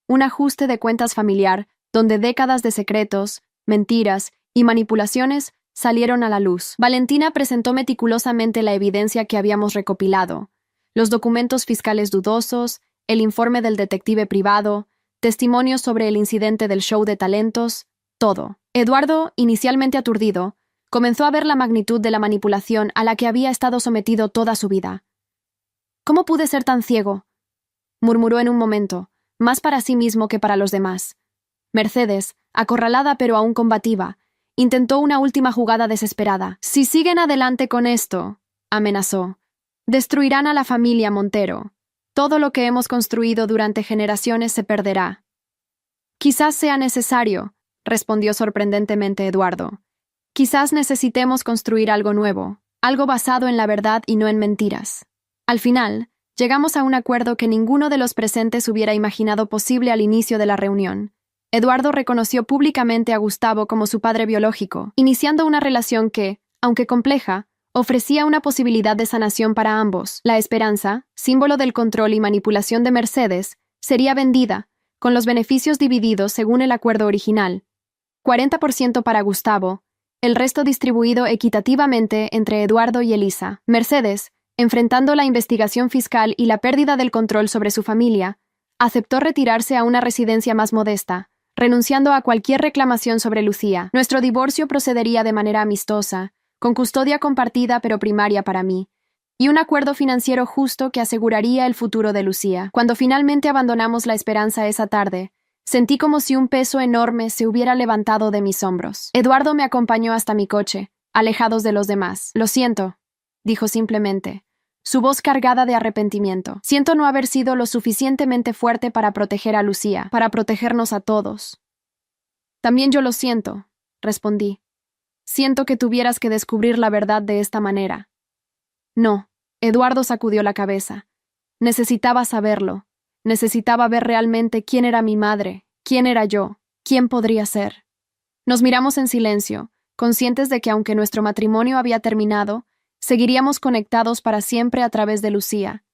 Un ajuste de cuentas familiar, donde décadas de secretos, mentiras y manipulaciones salieron a la luz. Valentina presentó meticulosamente la evidencia que habíamos recopilado: los documentos fiscales dudosos, el informe del detective privado, testimonios sobre el incidente del show de talentos, todo. Eduardo, inicialmente aturdido, comenzó a ver la magnitud de la manipulación a la que había estado sometido toda su vida. ¿Cómo pude ser tan ciego?, murmuró en un momento, más para sí mismo que para los demás. Mercedes, acorralada pero aún combativa, intentó una última jugada desesperada. «Si siguen adelante con esto», amenazó, «destruirán a la familia Montero. Todo lo que hemos construido durante generaciones se perderá». «Quizás sea necesario», respondió sorprendentemente Eduardo. «Quizás necesitemos construir algo nuevo, algo basado en la verdad y no en mentiras». Al final, llegamos a un acuerdo que ninguno de los presentes hubiera imaginado posible al inicio de la reunión. Eduardo reconoció públicamente a Gustavo como su padre biológico, iniciando una relación que, aunque compleja, ofrecía una posibilidad de sanación para ambos. La esperanza, símbolo del control y manipulación de Mercedes, sería vendida, con los beneficios divididos según el acuerdo original. 40% para Gustavo, el resto distribuido equitativamente entre Eduardo y Elisa. Mercedes, enfrentando la investigación fiscal y la pérdida del control sobre su familia, aceptó retirarse a una residencia más modesta, renunciando a cualquier reclamación sobre Lucía. Nuestro divorcio procedería de manera amistosa, con custodia compartida pero primaria para mí, y un acuerdo financiero justo que aseguraría el futuro de Lucía. Cuando finalmente abandonamos La Esperanza esa tarde, sentí como si un peso enorme se hubiera levantado de mis hombros. Eduardo me acompañó hasta mi coche, alejados de los demás. «Lo siento», dijo simplemente, su voz cargada de arrepentimiento. «Siento no haber sido lo suficientemente fuerte para proteger a Lucía, para protegernos a todos». «También yo lo siento», respondí. «Siento que tuvieras que descubrir la verdad de esta manera». «No», Eduardo sacudió la cabeza. «Necesitaba saberlo. Necesitaba ver realmente quién era mi madre, quién era yo, quién podría ser». Nos miramos en silencio, conscientes de que aunque nuestro matrimonio había terminado, seguiríamos conectados para siempre a través de Lucía.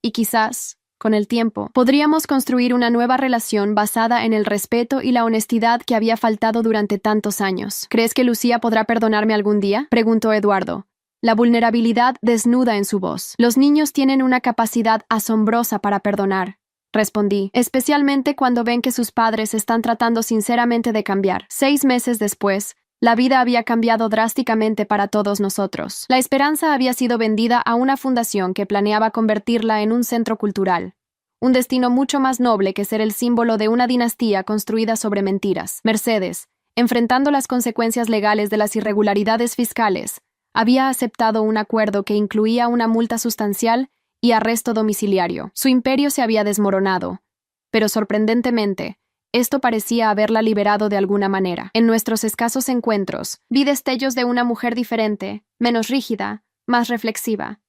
Y quizás, con el tiempo, podríamos construir una nueva relación basada en el respeto y la honestidad que había faltado durante tantos años. «¿Crees que Lucía podrá perdonarme algún día?», preguntó Eduardo, la vulnerabilidad desnuda en su voz. «Los niños tienen una capacidad asombrosa para perdonar», respondí, «especialmente cuando ven que sus padres están tratando sinceramente de cambiar». 6 meses después, la vida había cambiado drásticamente para todos nosotros. La Esperanza había sido vendida a una fundación que planeaba convertirla en un centro cultural, un destino mucho más noble que ser el símbolo de una dinastía construida sobre mentiras. Mercedes, enfrentando las consecuencias legales de las irregularidades fiscales, había aceptado un acuerdo que incluía una multa sustancial y arresto domiciliario. Su imperio se había desmoronado, pero sorprendentemente, esto parecía haberla liberado de alguna manera. En nuestros escasos encuentros, vi destellos de una mujer diferente, menos rígida, más reflexiva.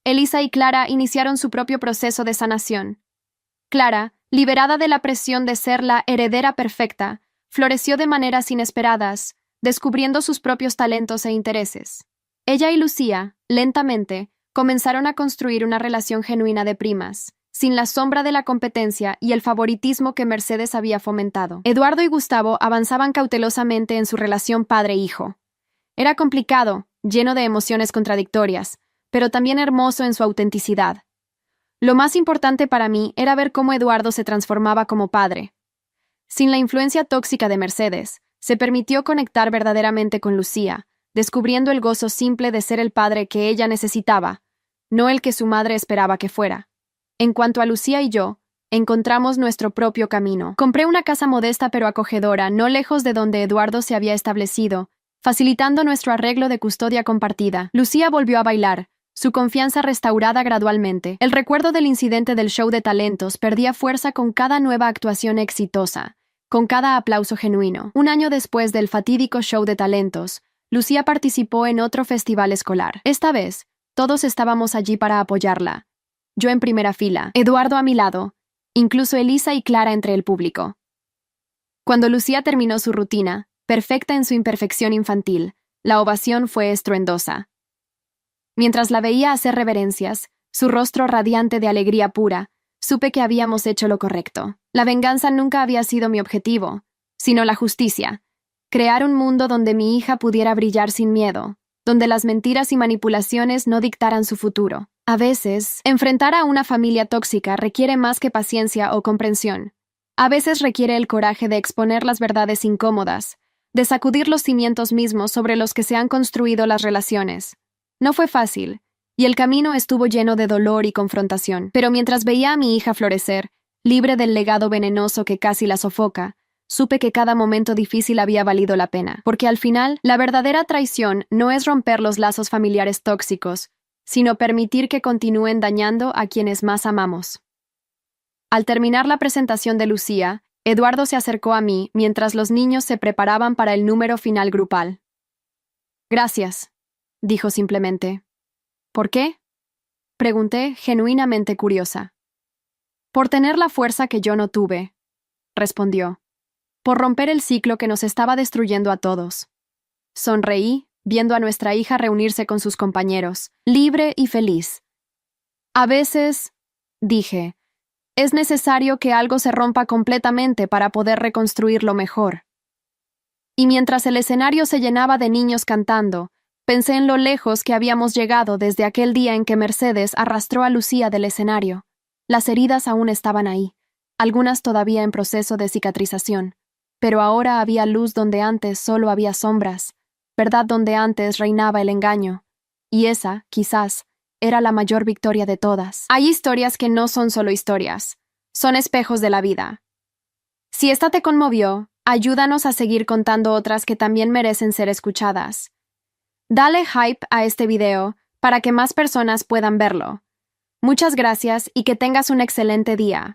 Elisa y Clara iniciaron su propio proceso de sanación. Clara, liberada de la presión de ser la heredera perfecta, floreció de maneras inesperadas, descubriendo sus propios talentos e intereses. Ella y Lucía, lentamente, comenzaron a construir una relación genuina de primas, sin la sombra de la competencia y el favoritismo que Mercedes había fomentado. Eduardo y Gustavo avanzaban cautelosamente en su relación padre-hijo. Era complicado, lleno de emociones contradictorias, pero también hermoso en su autenticidad. Lo más importante para mí era ver cómo Eduardo se transformaba como padre. Sin la influencia tóxica de Mercedes, se permitió conectar verdaderamente con Lucía, descubriendo el gozo simple de ser el padre que ella necesitaba, no el que su madre esperaba que fuera. En cuanto a Lucía y yo, encontramos nuestro propio camino. Compré una casa modesta pero acogedora, no lejos de donde Eduardo se había establecido, facilitando nuestro arreglo de custodia compartida. Lucía volvió a bailar, su confianza restaurada gradualmente. El recuerdo del incidente del show de talentos perdía fuerza con cada nueva actuación exitosa, con cada aplauso genuino. Un año después del fatídico show de talentos, Lucía participó en otro festival escolar. Esta vez, todos estábamos allí para apoyarla. Yo en primera fila, Eduardo a mi lado, incluso Elisa y Clara entre el público. Cuando Lucía terminó su rutina, perfecta en su imperfección infantil, la ovación fue estruendosa. Mientras la veía hacer reverencias, su rostro radiante de alegría pura, supe que habíamos hecho lo correcto. La venganza nunca había sido mi objetivo, sino la justicia. Crear un mundo donde mi hija pudiera brillar sin miedo, donde las mentiras y manipulaciones no dictaran su futuro. A veces, enfrentar a una familia tóxica requiere más que paciencia o comprensión. A veces requiere el coraje de exponer las verdades incómodas, de sacudir los cimientos mismos sobre los que se han construido las relaciones. No fue fácil, y el camino estuvo lleno de dolor y confrontación. Pero mientras veía a mi hija florecer, libre del legado venenoso que casi la sofoca, supe que cada momento difícil había valido la pena. Porque al final, la verdadera traición no es romper los lazos familiares tóxicos, sino permitir que continúen dañando a quienes más amamos. Al terminar la presentación de Lucía, Eduardo se acercó a mí mientras los niños se preparaban para el número final grupal. «Gracias», dijo simplemente. «¿Por qué?», pregunté, genuinamente curiosa. «Por tener la fuerza que yo no tuve», respondió. «Por romper el ciclo que nos estaba destruyendo a todos». Sonreí, viendo a nuestra hija reunirse con sus compañeros, libre y feliz. «A veces», dije, «es necesario que algo se rompa completamente para poder reconstruirlo mejor». Y mientras el escenario se llenaba de niños cantando, pensé en lo lejos que habíamos llegado desde aquel día en que Mercedes arrastró a Lucía del escenario. Las heridas aún estaban ahí, algunas todavía en proceso de cicatrización, pero ahora había luz donde antes solo había sombras, verdad donde antes reinaba el engaño, y esa, quizás, era la mayor victoria de todas. Hay historias que no son solo historias, son espejos de la vida. Si esta te conmovió, ayúdanos a seguir contando otras que también merecen ser escuchadas. Dale hype a este video para que más personas puedan verlo. Muchas gracias y que tengas un excelente día.